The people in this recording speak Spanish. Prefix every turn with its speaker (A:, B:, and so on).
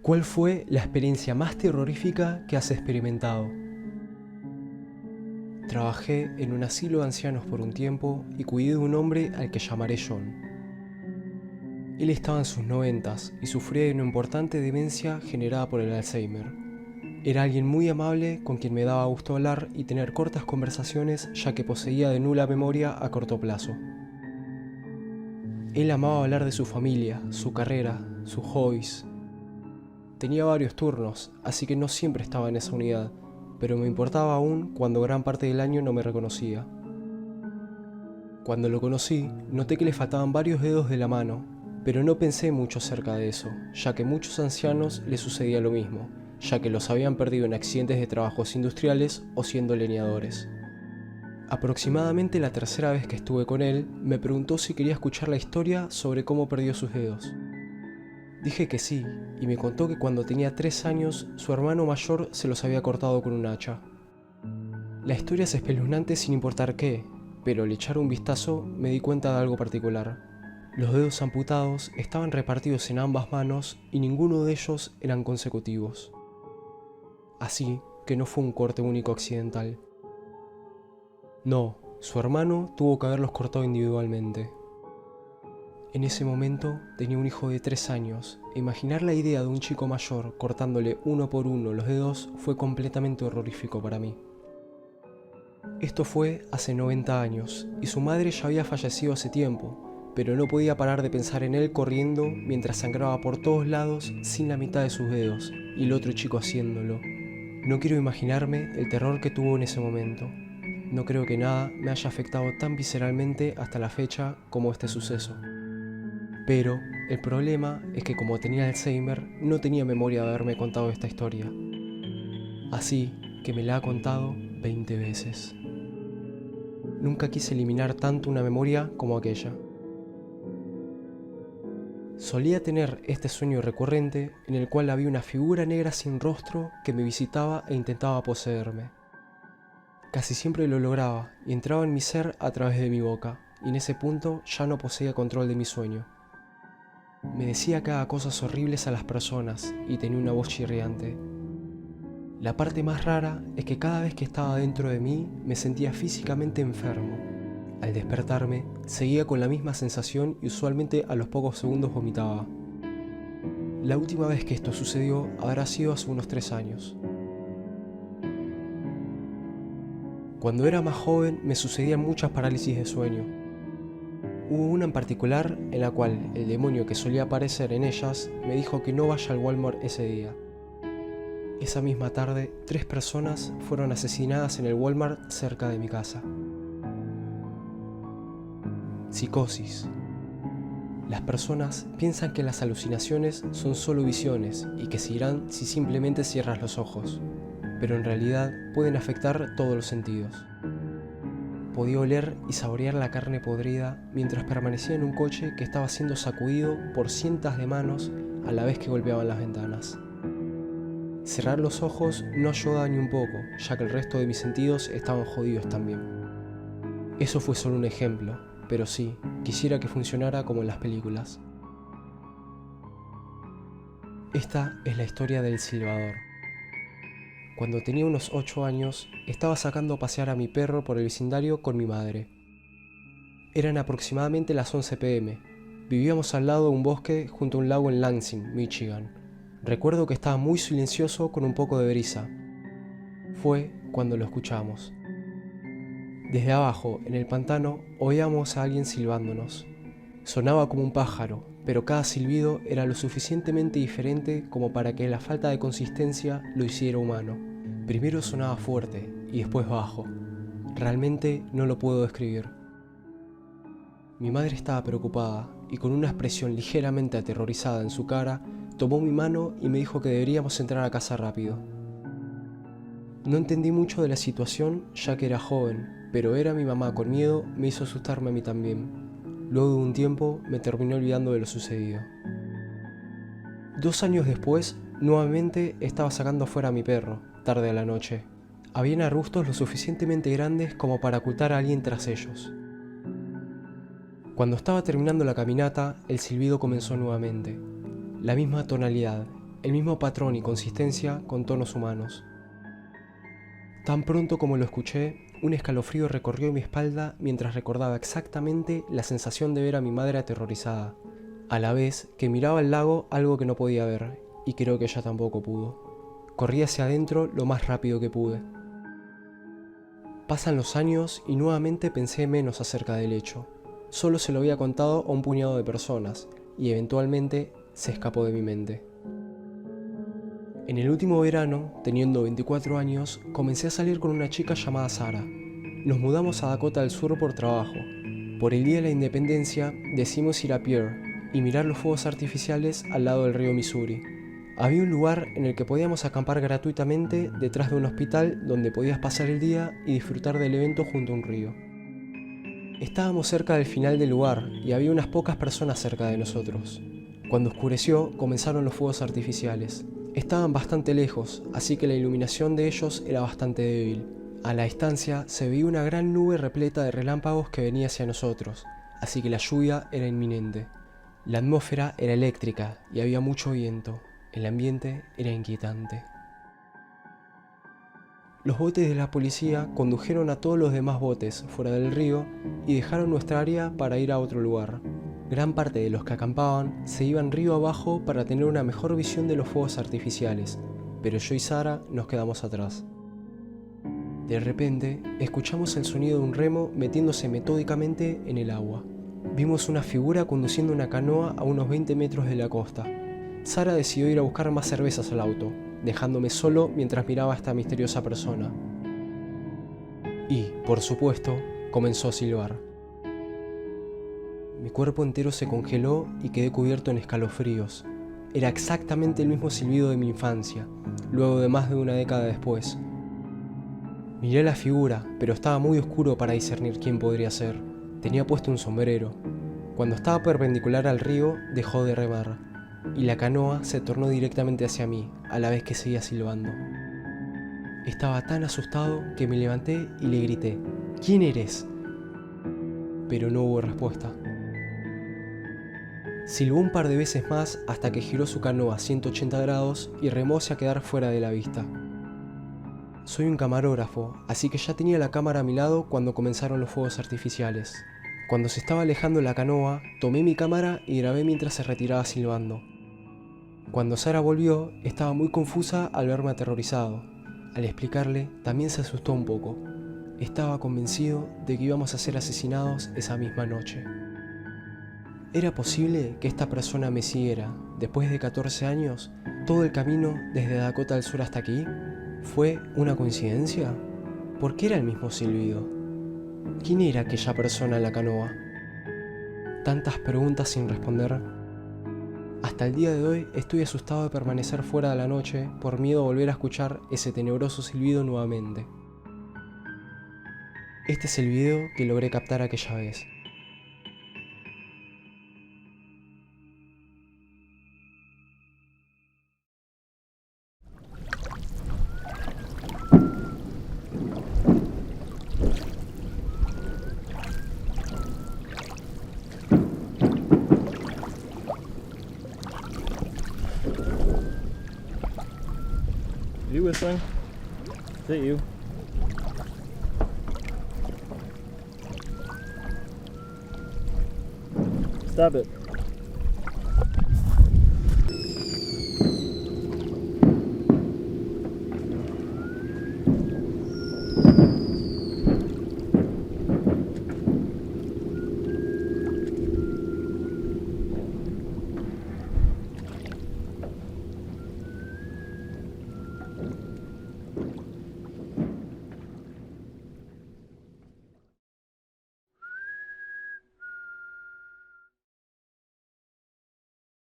A: ¿Cuál fue la experiencia más terrorífica que has experimentado? Trabajé en un asilo de ancianos por un tiempo y cuidé de un hombre al que llamaré John. Él estaba en sus 90s y sufría de una importante demencia generada por el Alzheimer. Era alguien muy amable con quien me daba gusto hablar y tener cortas conversaciones, ya que poseía de nula memoria a corto plazo. Él amaba hablar de su familia, su carrera, sus hobbies. Tenía varios turnos, así que no siempre estaba en esa unidad, pero me importaba aún cuando gran parte del año no me reconocía. Cuando lo conocí, noté que le faltaban varios dedos de la mano, pero no pensé mucho acerca de eso, ya que a muchos ancianos les sucedía lo mismo, ya que los habían perdido en accidentes de trabajos industriales o siendo leñadores. Aproximadamente la tercera vez que estuve con él, me preguntó si quería escuchar la historia sobre cómo perdió sus dedos. Dije que sí, y me contó que cuando tenía 3 años, su hermano mayor se los había cortado con un hacha. La historia es espeluznante sin importar qué, pero al echar un vistazo me di cuenta de algo particular. Los dedos amputados estaban repartidos en ambas manos y ninguno de ellos eran consecutivos. Así que no fue un corte único accidental. No, su hermano tuvo que haberlos cortado individualmente. En ese momento tenía un hijo de 3 años, e imaginar la idea de un chico mayor cortándole uno por uno los dedos fue completamente horrorífico para mí. Esto fue hace 90 años, y su madre ya había fallecido hace tiempo, pero no podía parar de pensar en él corriendo mientras sangraba por todos lados sin la mitad de sus dedos, y el otro chico haciéndolo. No quiero imaginarme el terror que tuvo en ese momento. No creo que nada me haya afectado tan visceralmente hasta la fecha como este suceso. Pero el problema es que como tenía Alzheimer, no tenía memoria de haberme contado esta historia. Así que me la ha contado 20 veces. Nunca quise eliminar tanto una memoria como aquella. Solía tener este sueño recurrente en el cual había una figura negra sin rostro que me visitaba e intentaba poseerme. Casi siempre lo lograba y entraba en mi ser a través de mi boca, y en ese punto ya no poseía control de mi sueño. Me decía que haga cosas horribles a las personas y tenía una voz chirriante. La parte más rara es que cada vez que estaba dentro de mí me sentía físicamente enfermo. Al despertarme, seguía con la misma sensación y usualmente a los pocos segundos vomitaba. La última vez que esto sucedió habrá sido hace unos 3 años. Cuando era más joven me sucedían muchas parálisis de sueño. Hubo una en particular en la cual el demonio que solía aparecer en ellas me dijo que no vaya al Walmart ese día. Esa misma tarde, 3 personas fueron asesinadas en el Walmart cerca de mi casa. Psicosis. Las personas piensan que las alucinaciones son solo visiones y que se irán si simplemente cierras los ojos, pero en realidad pueden afectar todos los sentidos. Podía oler y saborear la carne podrida mientras permanecía en un coche que estaba siendo sacudido por cientos de manos a la vez que golpeaban las ventanas. Cerrar los ojos no ayudaba ni un poco, ya que el resto de mis sentidos estaban jodidos también. Eso fue solo un ejemplo, pero sí, quisiera que funcionara como en las películas. Esta es la historia del silbador. Cuando tenía unos 8 años, estaba sacando a pasear a mi perro por el vecindario con mi madre. Eran aproximadamente las 11 p.m. Vivíamos al lado de un bosque junto a un lago en Lansing, Michigan. Recuerdo que estaba muy silencioso con un poco de brisa. Fue cuando lo escuchamos. Desde abajo, en el pantano, oíamos a alguien silbándonos. Sonaba como un pájaro, pero cada silbido era lo suficientemente diferente como para que la falta de consistencia lo hiciera humano. Primero sonaba fuerte y después bajo. Realmente no lo puedo describir. Mi madre estaba preocupada y con una expresión ligeramente aterrorizada en su cara, tomó mi mano y me dijo que deberíamos entrar a casa rápido. No entendí mucho de la situación ya que era joven, pero ver a mi mamá con miedo me hizo asustarme a mí también. Luego de un tiempo me terminé olvidando de lo sucedido. 2 años después, nuevamente estaba sacando afuera a mi perro, tarde a la noche. Habían arbustos lo suficientemente grandes como para ocultar a alguien tras ellos. Cuando estaba terminando la caminata, el silbido comenzó nuevamente. La misma tonalidad, el mismo patrón y consistencia con tonos humanos. Tan pronto como lo escuché, un escalofrío recorrió mi espalda mientras recordaba exactamente la sensación de ver a mi madre aterrorizada, a la vez que miraba al lago algo que no podía ver, y creo que ella tampoco pudo. Corrí hacia adentro lo más rápido que pude. Pasan los años y nuevamente pensé menos acerca del hecho. Solo se lo había contado a un puñado de personas, y eventualmente se escapó de mi mente. En el último verano, teniendo 24 años, comencé a salir con una chica llamada Sara. Nos mudamos a Dakota del Sur por trabajo. Por el Día de la Independencia decidimos ir a Pierre y mirar los fuegos artificiales al lado del río Missouri. Había un lugar en el que podíamos acampar gratuitamente detrás de un hospital donde podías pasar el día y disfrutar del evento junto a un río. Estábamos cerca del final del lugar y había unas pocas personas cerca de nosotros. Cuando oscureció, comenzaron los fuegos artificiales. Estaban bastante lejos, así que la iluminación de ellos era bastante débil. A la distancia se veía una gran nube repleta de relámpagos que venía hacia nosotros, así que la lluvia era inminente. La atmósfera era eléctrica y había mucho viento. El ambiente era inquietante. Los botes de la policía condujeron a todos los demás botes fuera del río y dejaron nuestra área para ir a otro lugar. Gran parte de los que acampaban se iban río abajo para tener una mejor visión de los fuegos artificiales, pero yo y Sara nos quedamos atrás. De repente, escuchamos el sonido de un remo metiéndose metódicamente en el agua. Vimos una figura conduciendo una canoa a unos 20 metros de la costa. Sara decidió ir a buscar más cervezas al auto, dejándome solo mientras miraba a esta misteriosa persona. Y, por supuesto, comenzó a silbar. Mi cuerpo entero se congeló y quedé cubierto en escalofríos. Era exactamente el mismo silbido de mi infancia, luego de más de una década después. Miré la figura, pero estaba muy oscuro para discernir quién podría ser. Tenía puesto un sombrero. Cuando estaba perpendicular al río, dejó de remar, y la canoa se tornó directamente hacia mí, a la vez que seguía silbando. Estaba tan asustado que me levanté y le grité: «¿Quién eres?». Pero no hubo respuesta. Silbó un par de veces más hasta que giró su canoa a 180 grados y remó hacia quedar fuera de la vista. Soy un camarógrafo, así que ya tenía la cámara a mi lado cuando comenzaron los fuegos artificiales. Cuando se estaba alejando la canoa, tomé mi cámara y grabé mientras se retiraba silbando. Cuando Sara volvió, estaba muy confusa al verme aterrorizado. Al explicarle, también se asustó un poco. Estaba convencido de que íbamos a ser asesinados esa misma noche. ¿Era posible que esta persona me siguiera, después de 14 años, todo el camino desde Dakota del Sur hasta aquí? ¿Fue una coincidencia? ¿Por qué era el mismo silbido? ¿Quién era aquella persona en la canoa? Tantas preguntas sin responder. Hasta el día de hoy estoy asustado de permanecer fuera de la noche por miedo a volver a escuchar ese tenebroso silbido nuevamente. Este es el video que logré captar aquella vez.
B: You whistling? Is it you? Stop it.